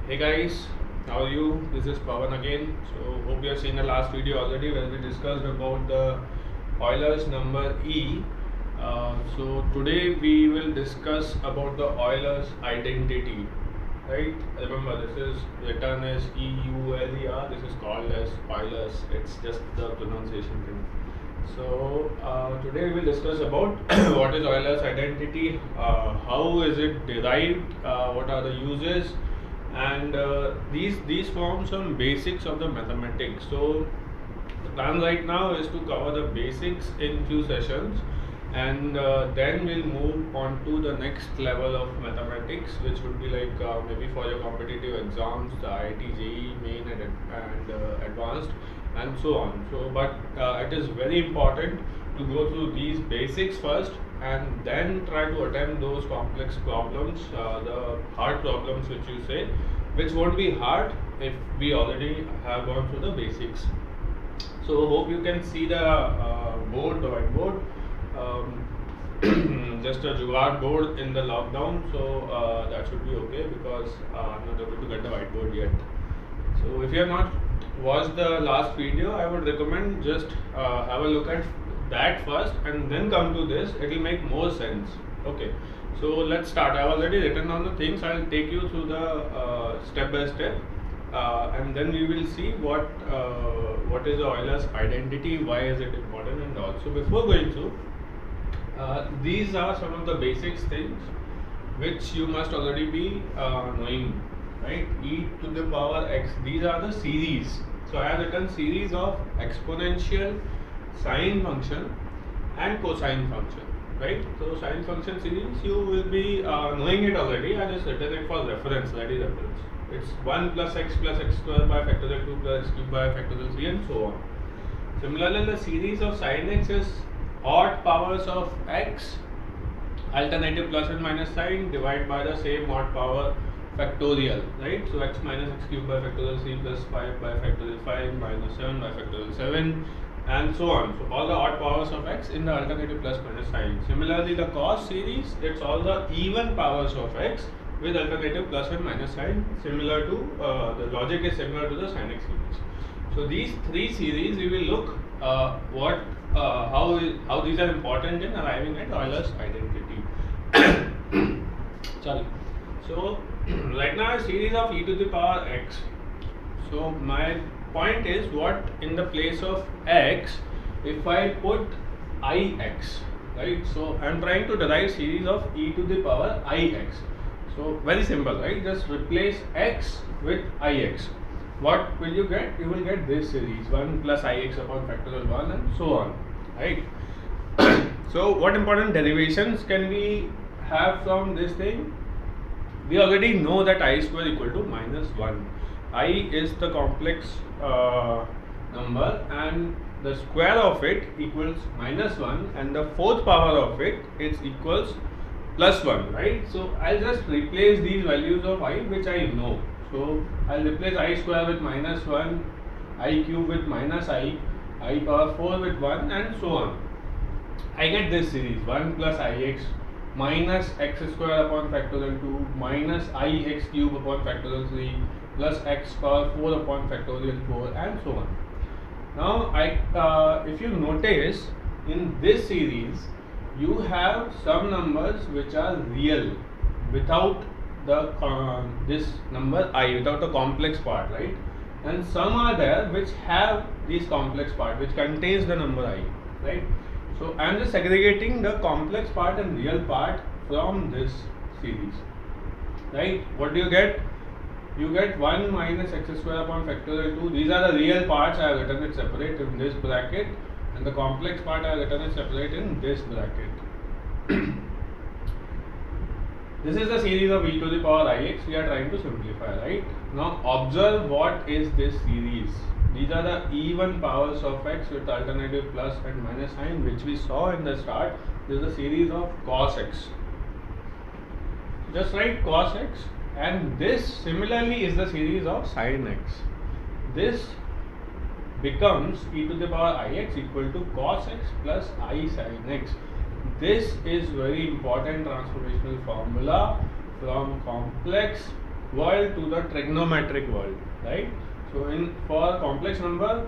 Hey guys, how are you? This is Pawan again. So hope you have seen the last video already where we discussed about the Euler's number E. Today we will discuss about the Euler's identity. Right? Remember this is written as EULER. This is called as Euler's. It's just the pronunciation thing. Today we will discuss about what is Euler's identity, how is it derived, what are the uses, and these form some basics of the mathematics. So the plan right now is to cover the basics in few sessions, and then we'll move on to the next level of mathematics, which would be like maybe for your competitive exams, the IIT, JEE, main and advanced, and so on. But it is very important to go through these basics first, and then try to attempt those complex problems, the hard problems which you say, which won't be hard if we already have gone through the basics. So hope you can see the board, the whiteboard. Just a Jugaad board in the lockdown, so that should be okay because I'm not able to get the whiteboard yet. So if you have not watched the last video, I would recommend just have a look at that first and then come to this. It will make more sense. Okay. So let's start. I've already written down the things. I'll take you through the step by step, and then we will see what is the Euler's identity, why is it important, and all. So before going through, these are some of the basics things which you must already be knowing, right? E to the power x. These are the series. So I have written series of exponential, sine function, and cosine function, right? So sine function series you will be knowing it already. I just written it for reference, ready reference. It's 1 plus x square by factorial 2 plus x cube by factorial 3 and so on. Similarly, the series of sine x is odd powers of x, alternative plus and minus sign, divide by the same odd power factorial, right? So x minus x cube by factorial 3 plus 5 by factorial 5 minus 7 by factorial 7 and so on. So all the odd powers of x in the alternative plus minus sign. Similarly, the cos series, it's all the even powers of x with alternative plus and minus sign, similar to the logic is similar to the sin x series. So these three series we will look how these are important in arriving at Euler's identity. Sorry. So right now a series of e to the power x. So my point is, what in the place of x if I put ix, right? So I am trying to derive series of e to the power ix. So very simple, right? Just replace x with ix. What will you get? You will get this series 1 plus ix upon factorial 1 and so on, right? So what important derivations can we have from this thing? We already know that I square equal to minus 1. I is the complex number and the square of it equals minus 1 and the fourth power of it is equals plus 1, right? So I'll just replace these values of I which I know. So I'll replace I square with minus 1, I cube with minus I power 4 with 1 and so on. I get this series 1 plus ix minus x square upon factorial 2 minus ix cube upon factorial 3 plus x power 4 upon factorial 4 and so on. Now if you notice in this series you have some numbers which are real without the this number I, without the complex part, right? And some are there which have this complex part which contains the number I, right? So I am just segregating the complex part and real part from this series, right? What do you get? You get 1 minus x square upon factorial 2. These are the real parts. I have written it separate in this bracket, and the complex part I have written it separate in this bracket. This is the series of e to the power ix we are trying to simplify, right? Now observe what is this series. These are the even powers of x with alternative plus and minus sign which we saw in the start. This is a series of cos x. Just write cos x, and this similarly is the series of sin x. This becomes e to the power ix equal to cos x plus I sin x. This is very important transformational formula from complex world to the trigonometric world, right? So for complex number,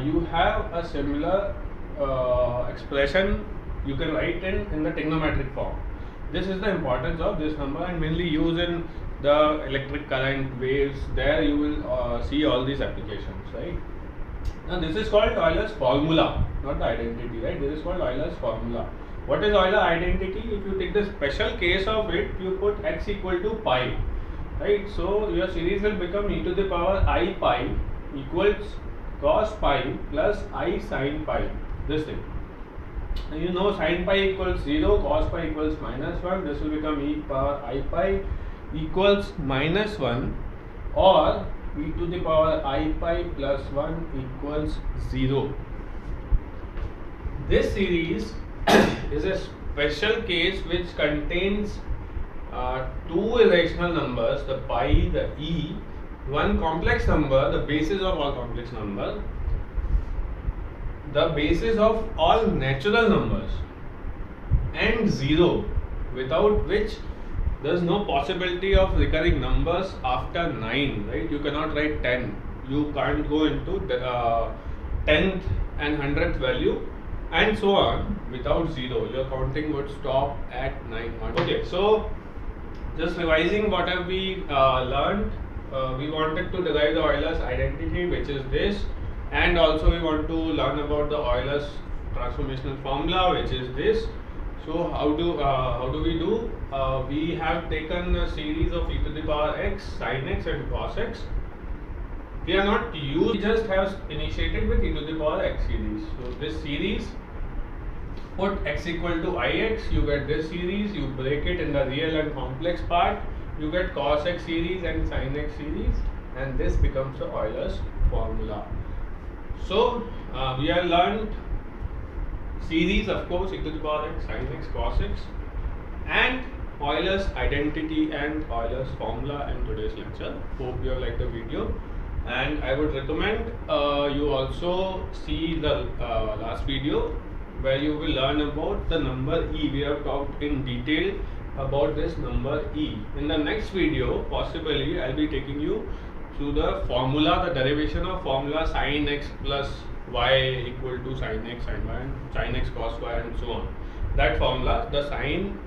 you have a similar expression you can write in the trigonometric form. This is the importance of this number and mainly used in the electric current waves. There you will see all these applications, right? Now this is called Euler's formula, not the identity, right? This is called Euler's formula. What is Euler identity? If you take the special case of it, you put x equal to pi, right? So your series will become e to the power I pi equals cos pi plus I sin pi. This thing. And you know sin pi equals 0, cos pi equals -1. This will become e power I pi equals -1, or e to the power I pi plus 1 equals 0. This series is a special case which contains two irrational numbers, the pi, the e, one complex number, the basis of all complex numbers, the basis of all natural numbers, and 0, without which there is no possibility of recurring numbers after 9, right? You cannot write 10. You can't go into the 10th and 100th value and so on without 0. Your counting would stop at 9. Okay, so just revising what have we learned. We wanted to derive the Euler's identity, which is this, and also we want to learn about the Euler's transformational formula, which is this. So how do we do? We have taken a series of e to the power x, sin x and cos x. We are not used, we just have initiated with e to the power x series. So this series, put x equal to ix, you get this series, you break it in the real and complex part, you get cos x series and sin x series, and this becomes the Euler's formula. So we have learned series, of course, e to the power x, sin x, cos x, and Euler's identity and Euler's formula in today's lecture. Hope you have liked the video, and I would recommend you also see the last video where you will learn about the number e. We have talked in detail about this number e. In the next video, possibly I will be taking you through the formula, the derivation of formula sin x plus y equal to sin x sin y and sin x cos y and so on. That formula, the sine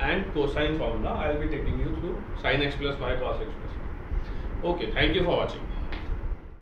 and cosine formula, I will be taking you through sin x plus y cos x plus y. Okay, thank you for watching.